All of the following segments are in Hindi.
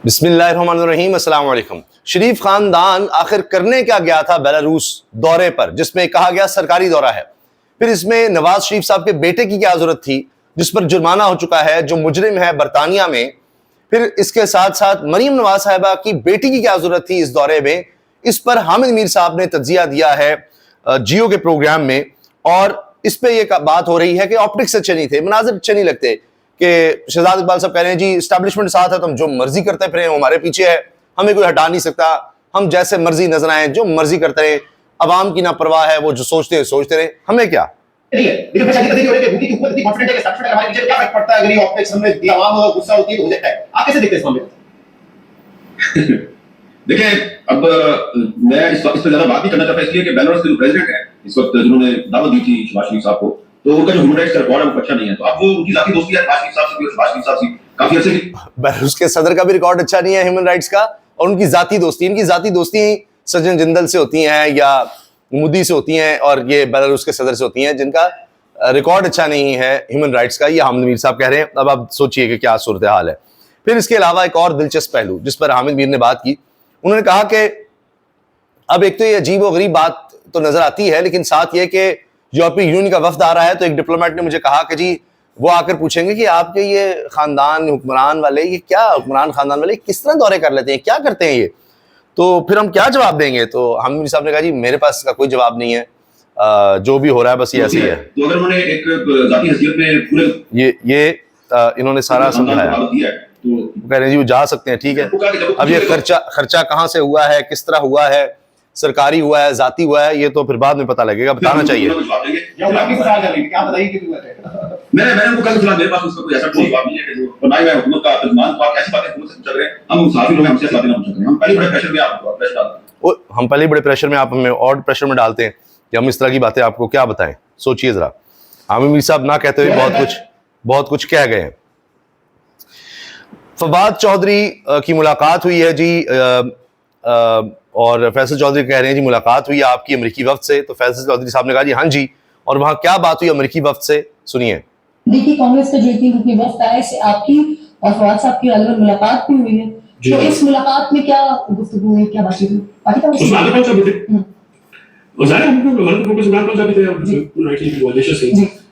बिस्मिल्लाहिर्रहमानिर्रहीम, अस्सलाम वालेकुम। शरीफ खानदान आखिर करने क्या गया था बेलारूस दौरे पर, जिसमें कहा गया सरकारी दौरा है। फिर इसमें नवाज शरीफ साहब के बेटे की क्या जरूरत थी, जिस पर जुर्माना हो चुका है, जो मुजरिम है बरतानिया में। फिर इसके साथ साथ मरीम नवाज साहिबा की बेटी की क्या जरूरत थी इस दौरे में, इस पर हामिद मीर साहब ने तज्जिया दिया है जियो के प्रोग्राम में। और इस पर यह बात हो रही है कि ऑप्टिक्स अच्छे नहीं थे, मनाजिर अच्छे नहीं लगते, कि शहजाद इकबाल साहब कह रहे हैं जी इस्टेब्लिशमेंट साथ है तो हम जो मर्जी करते फिरे, हमारे पीछे है, हमें कोई हटा नहीं सकता, हम जैसे मर्जी नजर आए, जो मर्जी करते रहे, अवाम की ना परवाह है, वो जो सोचते हैं सोचते रहे, हमें क्या। देखिए, अब मैं इस पर ज्यादा बात नहीं करना चाहता, इसलिए कि बेलारूस के जो प्रेसिडेंट हैं इस वक्त, जिन्होंने दावत दी थी शहबाज शरीफ साहब को, तो उनका जो ह्यूमन राइट्स का रिकॉर्ड है वो अच्छा नहीं है। तो अब वो उनकी जाती दोस्ती है शहबाज शरीफ साहब से भी, शहबाज शरीफ साहब से काफी अर्से की। बेलारूस के सदर का भी रिकॉर्ड अच्छा नहीं है ह्यूमन राइट्स का, और उनकी जाती दोस्ती, इनकी जाती दोस्ती सचिन जिंदल से होती हैं या मोदी से होती हैं, और ये बेलारूस के सदर से होती हैं, जिनका रिकॉर्ड अच्छा नहीं है ह्यूमन राइट्स का, ये हामिद मीर साहब कह रहे हैं। अब आप सोचिए कि क्या सूरत हाल है। फिर इसके अलावा एक और दिलचस्प पहलू जिस पर हामिद मीर ने बात की, उन्होंने कहा कि अब एक तो ये अजीब और गरीब बात तो नजर आती है, लेकिन साथ ये कि यूरोपीय यूनियन का वफ्द आ रहा है, तो एक डिप्लोमेट ने मुझे कहा कि जी वो आकर पूछेंगे कि आपके ये खानदान हुक्मरान वाले, ये क्या हुक्मरान खानदान वाले किस तरह दौरे कर लेते हैं, क्या करते हैं ये, तो फिर हम क्या जवाब देंगे। तो हामिद साहब ने कहा जी मेरे पास इसका कोई जवाब नहीं है, जो भी हो रहा है बस ये ऐसे ही है। तो अगर उन्होंने एक जाती हैसियत में पूरे ये इन्होंने सारा समझाया, तो कह रहे हैं जी वो जा सकते हैं, ठीक है। अब ये खर्चा कहाँ से हुआ है, किस तरह हुआ है, सरकारी हुआ है, जाती हुआ है, ये तो फिर बाद में पता लगेगा, बताना चाहिए। मैंने उनको कल सुना, मेरे पास उसका कोई ऐसा कोई जवाब नहीं है कि बनाई हुआ हुकूमत का तर्जुमान, तो आप ऐसी बातें हुकूमत से पूछ रहे हैं, हम मुसाफिर लोग हमसे बातें ना पूछ रहे हैं, हम पहले बड़े प्रेशर में आपको प्रेशर डालते हैं, हम पहले बड़े प्रेशर में आप हमें और प्रेशर में डालते हैं कि हम इस तरह की बातें आपको क्या बताएं। सोचिए जरा, हामिद मीर साहब ना कहते हुए बहुत कुछ कह गए हैं। फवाद चौधरी की मुलाकात हुई है जी, और फैसल चौधरी कह रहे हैं जी मुलाकात हुई है आपकी अमेरिकी वफ्द से। तो फैसल चौधरी साहब ने कहा जी हाँ जी, और वहां क्या बात हुई अमेरिकी वफ्द से, सुनिए। देखिए, कांग्रेस का जो 3 रुकनी वफ्द आया, इससे आपकी और फवाद साहब की अलग मुलाकात भी हुई है, तो इस मुलाकात में क्या गुफ्तगू हुई, क्या बातचीत हुई? उसमें आगे कौन सा बेटे और जाने हम लोग फोकस में कौन सा बेटे राइटली की वजह से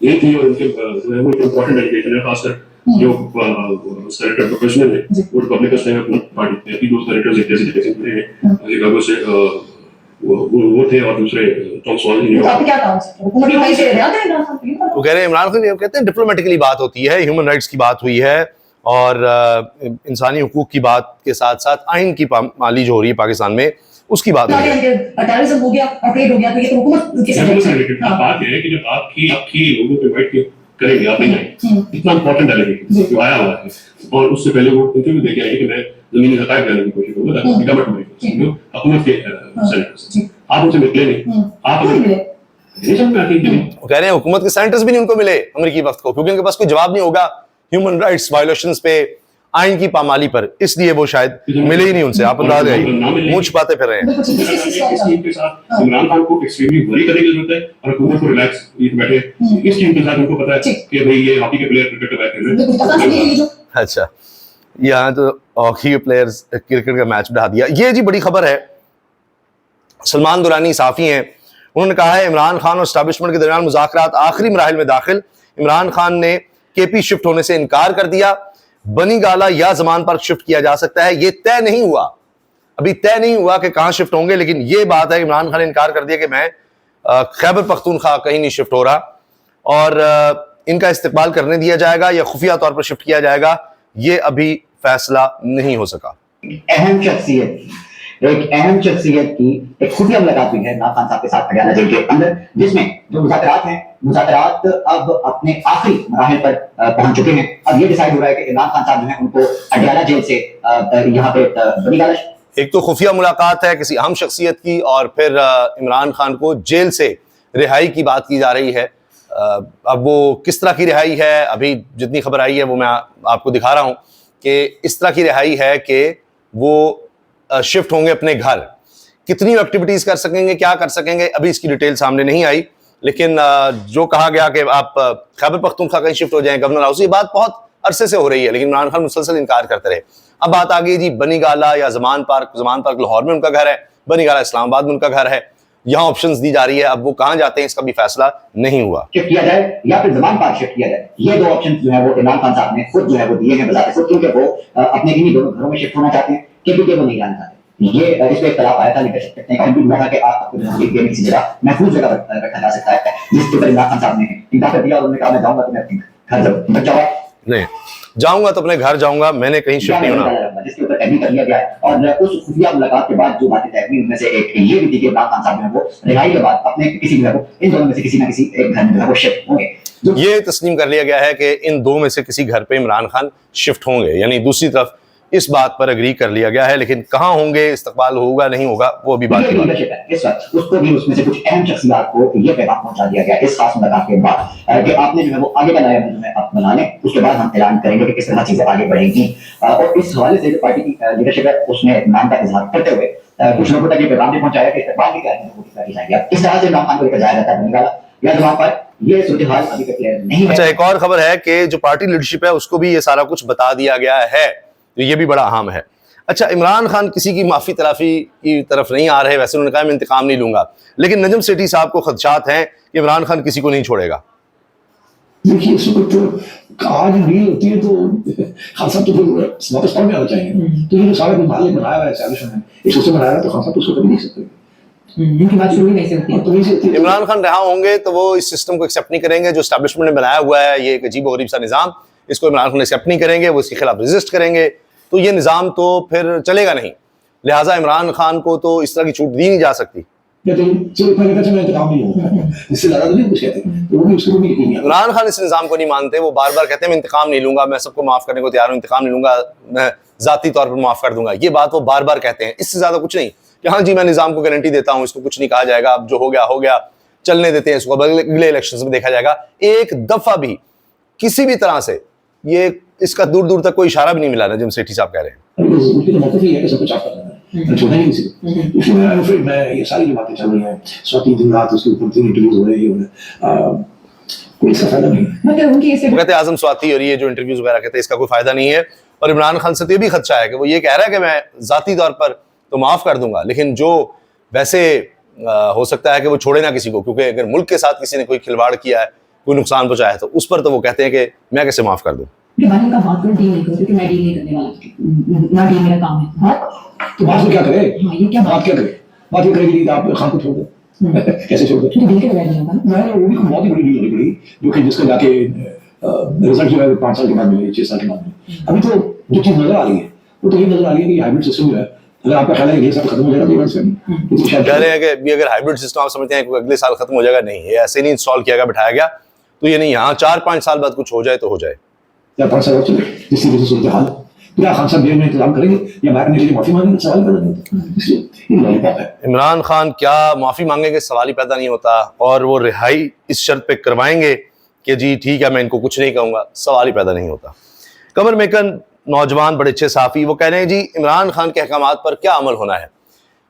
ये थी, और उनके वो इंपॉर्टेंट डेलीगेशन है, खासकर जो सेनेटर प्रोफेशनल है, वो रिपब्लिकन्स ने अपनी पार्टी के दो सेनेटर्स एक जैसे डेलीगेशन थे, शिकागो से वो थे, और दूसरे टॉम सॉल्ट ने। आप क्या काम से हुकूमत की वजह से याद है ना, वो कह रहे हैं इमरान खान, ये कहते हैं डिप्लोमेटिकली बात होती है, ह्यूमन राइट्स की बात हुई है, और इंसानी हुकूक की बात के साथ साथ आइन की पामाली जो हो रही है पाकिस्तान में, उसकी बात हुई है। टेररिज्म हो गया, अपडेट हो गया, तो ये तो हुकूमत के साथ बात है कि जब आपकी लोगों पे बैठ के करेंगे, आप नहीं आए, इतना इंपॉर्टेंट डेलीगेट जो आया हुआ है, और उससे पहले वो इंटरव्यू देके आए कि मैं जमीनी हक़ाइक़ जानने की कोशिश करूंगा, गवर्नमेंट में हुकूमत के सेनेटर्स, आप उनसे मिले नहीं, आप नहीं समझ में आती है। वो कह रहे हैं हुकूमत के सेनेटर्स भी नहीं उनको मिले अमेरिकी वफ्द को, क्योंकि उनके पास कोई जवाब नहीं होगा ह्यूमन राइट्स वायलेशंस पे, आइन की पामाली पर, इसलिए वो शायद मिले ही नहीं उनसे। आप अंदाज लगाइए, मुंह छुपाते फिर रहे हैं। इमरान खान को एक्सट्रीमली वरी करने की जरूरत है, और हुकूमत को रिलैक्स बैठे इस टीम के साथ, उनको पता है कि भाई ये हॉकी के प्लेयर क्रिकेट का मैच खेल रहे हैं। अच्छा, यहाँ तो हॉकी के प्लेयर्स क्रिकेट का मैच बढ़ा दिया। ये जी बड़ी खबर है। सलमान दुरानी साफी हैं, उन्होंने कहा है इमरान खान और एस्टैब्लिशमेंट के दरमियान मुज़ाकरात आखिरी मराहिल में दाखिल, इमरान खान ने केपी शिफ्ट होने से इनकार कर दिया, बनी गाला या जमान पर शिफ्ट किया जा सकता है। ये तय नहीं हुआ, अभी तय नहीं हुआ कि कहां शिफ्ट होंगे, लेकिन ये बात है इमरान खान ने इनकार कर दिया कि मैं खैबर पख्तूनख्वा कहीं नहीं शिफ्ट हो रहा, और इनका इस्तेकबाल करने दिया जाएगा या खुफिया तौर पर शिफ्ट किया जाएगा, ये अभी फैसला नहीं हो सका। एक अहम शख्सियत की एक खुफिया मुलाकात हुई है इमरान खान साहब के साथ हरियाणा जेल के अंदर, जिसमें जो मुज़ाकरात हैं, मुज़ाकरात अब अपने आखिरी मराहिल पर पहुंच चुके हैं। अब ये डिसाइड हो रहा है कि इमरान खान साहब जो है उनको हरियाणा जेल से यहाँ पे बनी गाला, एक तो खुफिया मुलाकात है किसी अहम शख्सियत की, और फिर इमरान खान को जेल से रिहाई की बात की जा रही है। अब वो किस तरह की रिहाई है, अभी जितनी खबर आई है वो मैं आपको दिखा रहा हूँ कि इस तरह की रिहाई है कि वो शिफ्ट होंगे अपने घर। कितनी एक्टिविटीज कर सकेंगे, क्या कर सकेंगे, अभी इसकी डिटेल सामने नहीं आई, लेकिन जो कहा गया कि आप खैबर पख्तूनख्वा कहीं शिफ्ट हो जाएं गवर्नर हाउस, ये बात बहुत अरसे से हो रही है, लेकिन इमरान खान मुसलसल इनकार करते रहे। अब बात आ गई जी बनी गाला या जमान पार्क लाहौर में उनका घर है, बनी गाला इस्लामाबाद में उनका घर है, यहाँ ऑप्शंस दी जा रही है। अब वो कहाँ जाते हैं इसका भी फैसला नहीं हुआ। शिफ्ट किया जाए या फिर जमान पार्क शिफ्ट किया जाए, ये दो ऑप्शन जो है वो इमरान खान साहब ने खुद जो है वो दिए हैं बजाते खुद, क्योंकि वो अपने इन्हीं दोनों घरों में शिफ्ट होना चाहते हैं, क्योंकि वो नहीं जाना चाहते। ये इस पे इख्तलाफ आया था लीडरशिप ने कहा कि आपको किसी जगह महफूज जगह रखा जा सकता है, जिसके ऊपर इमरान खान साहब ने इनकार कर दिया और उन्होंने कहा मैं जाऊंगा तो मैं अपने घर जाऊंगा नहीं जाऊंगा तो अपने घर जाऊंगा, मैंने कहीं शिफ्ट नहीं होना। जिसके ऊपर एग्री कर लिया गया है। और उस खुफिया मुलाकात के बाद जो बातें तय हुई उनमें से एक ये भी थी कि इमरान खान साहब ने वो रिहाई के बाद अपने किसी भी इन दोनों में से किसी ना किसी एक घर में वो शिफ्ट होंगे। ये तस्लीम कर लिया गया है कि इन दो में से किसी घर पे इमरान खान शिफ्ट होंगे, यानी दूसरी तरफ इस बात पर एग्री कर लिया गया है, लेकिन कहां होंगे, इस्तकबाल होगा नहीं होगा वो अभी बात है। इस वक्त उसको भी उसमें से कुछ अहम शख्सियत को ये पैगाम पहुंचा दिया गया इस खास मुलाकात के बाद कि आपने जो है वो आगे का नया जो है आप बना लें, उसके बाद हम ऐलान करेंगे कि किस तरह चीजें आगे बढ़ेंगी। और इस हवाले से जो पार्टी की लीडरशिप है उसने इत्मीनान का इजहार करते हुए कुछ लोगों तक ये पैगाम भी पहुंचाया कि इस्तेमाल की जाएगी। इस तरह से इमरान खान को लेकर जाया जाता है बनी गाला या जवाब पर ये सूरत हाल अभी तक क्लियर नहीं है। अच्छा, एक और खबर है कि जो पार्टी लीडरशिप है उसको भी ये सारा कुछ बता दिया गया है, तो ये भी बड़ा अहम है। अच्छा, इमरान खान किसी की माफी तलाफी की तरफ नहीं आ रहे, वैसे उन्होंने कहा मैं इंतकाम नहीं लूंगा, लेकिन नजम सेठी साहब को खदशात हैं कि इमरान खान किसी को नहीं छोड़ेगा। देखिए इस वक्त आज डील होती है तो खान साहब तो फिर वापस कौन में आना चाहेंगे, तो ये जो सारा माल बनाया हुआ है एस्टैब्लिशमेंट है इस उससे बनाया है, तो खान साहब तो उसको कभी नहीं सकते। इनकी बात शुरू नहीं से होती है। इमरान खान रहा होंगे तो वो इस सिस्टम को एक्सेप्ट नहीं करेंगे जो एस्टैब्लिशमेंट ने बनाया हुआ है, ये एक अजीब गरीब सा निजाम, इसको इमरान खान एक्सेप्ट नहीं करेंगे, वो इसके खिलाफ रेजिस्ट करेंगे, तो ये निजाम तो फिर चलेगा नहीं। लिहाजा इमरान खान को तो इस तरह की छूट दी नहीं जा सकती। इमरान खान इस निजाम को नहीं मानते, वो बार बार कहते हैं मैं इंतकाम नहीं लूंगा, मैं सबको माफ करने को तैयार हूं, इंतकाम नहीं लूंगा, मैं जाती तौर पर माफ कर दूंगा, ये बात वो बार बार कहते हैं। इससे ज्यादा कुछ नहीं कि हाँ जी मैं निजाम को गारंटी देता हूं, इसको कुछ नहीं कहा जाएगा, अब जो हो गया चलने देते हैं, इसको अगले इलेक्शन में देखा जाएगा। एक दफा भी किसी भी तरह से ये इसका दूर दूर तक कोई इशारा भी नहीं मिला नजम सेठी साहब कह रहे हैं। ये सारी जो बातें चल रही हैं, स्वाति दिन रात उसके ऊपर 3 इंटरव्यूज हो रहे हैं, कोई इसका फायदा नहीं है। वो कहते हैं आजम स्वाति और ये जो इंटरव्यूज वगैरह कहते हैं इसका कोई फायदा नहीं है। और इमरान खान से तो ये भी खदशा है कि वो ये कह रहा है कि मैं जाती तौर पर तो माफ कर दूंगा, लेकिन जो वैसे हो सकता है कि वो छोड़े ना किसी को, क्योंकि अगर मुल्क के साथ किसी ने कोई खिलवाड़ किया है, कोई नुकसान पहुंचाया है, तो उस पर तो वो कहते हैं कि मैं कैसे माफ कर दूं। बात का बात डील नहीं करती कि मैं डील नहीं करने वाला, ना डील मेरा काम है। बात तो बात में क्या करे? हाँ, ये क्या बात क्या करे? बात ये करेगी आप खान को छोड़ दो, कैसे छोड़ दो? तो डील के बगैर नहीं होगा ना। वो भी बहुत ही बड़ी डील होगी जो कि जिसका जाके रिजल्ट जो है 5 साल के बाद मिले, 6 साल के बाद मिले। अभी तो जो चीज नजर आ रही है वो तो ये नजर आ रही है कि हाइब्रिड सिस्टम जो है, अगर आपका ख्याल है ये सब खत्म हो जाएगा तो कह रहे हैं कि अगर हाइब्रिड सिस्टम आप समझते हैं कि अगले साल खत्म हो जाएगा, नहीं, ये ऐसे नहीं इंस्टॉल किया गया, बिठाया गया, तो ये नहीं, यहाँ 4-5 साल बाद कुछ हो जाए तो हो जाए। या 5 साल चले जिसकी वजह से सूरत हाल क्या खान साहब जेल में इंतजाम करेंगे या बाहर निकलने के लिए माफी मांगेंगे, सवाल पैदा नहीं होता। इसलिए ये लॉलीपॉप है। इमरान खान क्या माफी मांगेंगे, सवाल ही पैदा नहीं होता, और वो रिहाई इस शर्त पे करवाएंगे कि जी ठीक है मैं इनको कुछ नहीं कहूंगा, सवाल ही पैदा नहीं होता। कमर मेकन नौजवान बड़े अच्छे साफी, वो कह रहे हैं जी इमरान खान के अहकामात पर क्या अमल होना है।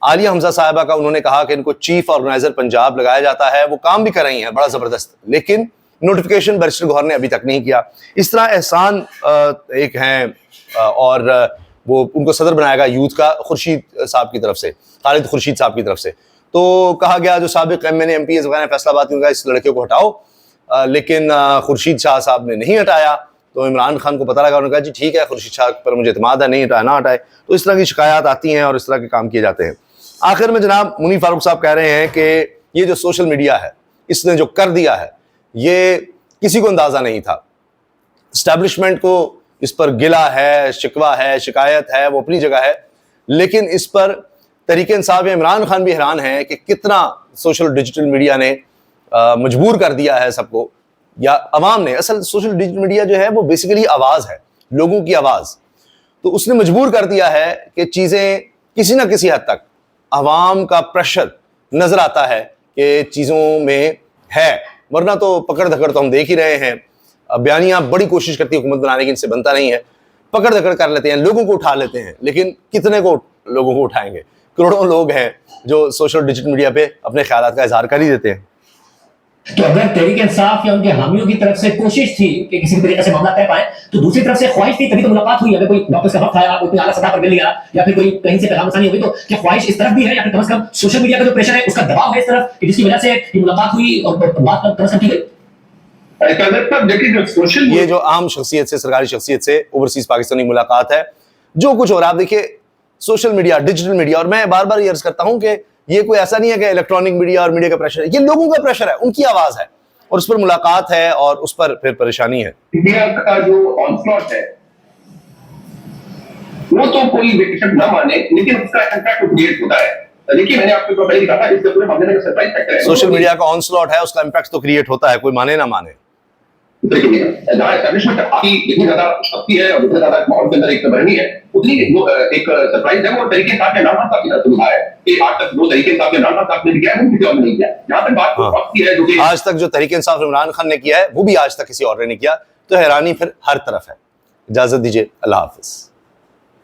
आलिया हमजा साहिबा का उन्होंने कहा कि इनको चीफ ऑर्गेनाइजर पंजाब लगाया जाता है, वो काम भी कर रही हैं बड़ा जबरदस्त, लेकिन नोटिफिकेशन बैरिस्टर गौहर ने अभी तक नहीं किया। इस तरह एहसान एक हैं और वो उनको सदर बनाया गया यूथ का खुर्शीद साहब की तरफ से, खालिद खुर्शीद साहब की तरफ से। तो कहा गया जो साबिक MNA MPs वगैरह फैसलाबाद की, उनका इस लड़के को हटाओ, लेकिन खुर्शीद शाह साहब ने नहीं हटाया। तो इमरान खान को पता लगा, उन्होंने कहा जी ठीक है खुर्शीद शाह पर मुझे इत्मीनान है, नहीं हटाया ना हटाए। तो इस तरह की शिकायत आती हैं और इस तरह के काम किए जाते हैं। आखिर में जनाब मुनीर फारूक साहब कह रहे हैं कि ये जो सोशल मीडिया है इसने जो कर दिया है ये किसी को अंदाजा नहीं था। एस्टैब्लिशमेंट को इस पर गिला है, शिकवा है, शिकायत है, वो अपनी जगह है, लेकिन इस पर तहरीक इंसाफ या इमरान खान भी हैरान है कि कितना सोशल डिजिटल मीडिया ने मजबूर कर दिया है सबको, या अवाम ने। असल सोशल डिजिटल मीडिया जो है वो बेसिकली आवाज़ है, लोगों की आवाज़, तो उसने मजबूर कर दिया है कि चीज़ें किसी ना किसी हद तक अवाम का प्रेशर नज़र आता है कि चीज़ों में है, वरना तो पकड़ धकड़ तो हम देख ही रहे हैं। बयानियाँ बड़ी कोशिश करती है हुकूमत बनाने की, इनसे बनता नहीं है, पकड़ धकड़ कर लेते हैं, लोगों को उठा लेते हैं, लेकिन कितने को लोगों को उठाएंगे? करोड़ों लोग हैं जो सोशल डिजिटल मीडिया पे अपने ख्यालात का इजहार कर ही देते हैं। तो अगर तहरीक इंसाफ या उनके हामियों की तरफ से कोशिश थी कि किसी भी तरीके से मामला तय पाए, तो दूसरी तरफ से ख्वाहिश थी, तभी तो मुलाकात हुई। अगर कोई डॉक्टर का वक्त आया, कोई आला सतह पर मिल गया, या फिर कोई कहीं से पैगाम आसानी हो गई, तो क्या ख्वाहिश इस तरफ भी है, या फिर कम से कम सोशल मीडिया का जो प्रेशर है उसका दबाव है इस तरफ कि जिसकी वजह से ये मुलाकात हुई और बात कम से कम की गई? ये जो आम शख्सियत से, सरकारी शख्सियत से ओवरसीज पाकिस्तानी मुलाकात है, जो कुछ हो रहा है, आप देखिए सोशल मीडिया, डिजिटल मीडिया, और मैं बार बार ये अर्ज करता हूं कि ये कोई ऐसा नहीं है कि इलेक्ट्रॉनिक मीडिया और मीडिया का प्रेशर है, ये लोगों का प्रेशर है, उनकी आवाज है, और उस पर मुलाकात है और उस पर फिर परेशानी है। इंडिया का जो ऑनस्लॉट है वो तो कोई बेशक ना माने, लेकिन उसका इम्पैक्ट क्रिएट होता है। देखिए मैंने आपको पहले कहा था, इस पूरे मामले में सरप्राइज फैक्टर है। सोशल मीडिया का ऑनस्लॉट है, उसका इम्पैक्ट तो क्रिएट होता है, कोई माने ना माने। देखिए जहां एस्टैब्लिशमेंट आपकी जितनी ज्यादा शक्ति है और जितना ज्यादा माहौल के अंदर एक बढ़नी है, उतनी एक सरप्राइज है वो तरीके साथ इमरान खान साहब की तरफ से मिला है कि आज तक वो तरीके साथ इमरान खान साहब ने किया है, वो किसी और ने नहीं किया। जहां तक बात वक्त की है, जो कि आज तक जो तहरीक इंसाफ इमरान खान ने किया है वो भी आज तक किसी और ने नहीं किया, तो हैरानी फिर हर तरफ है। इजाजत दीजिए, अल्लाह हाफिज।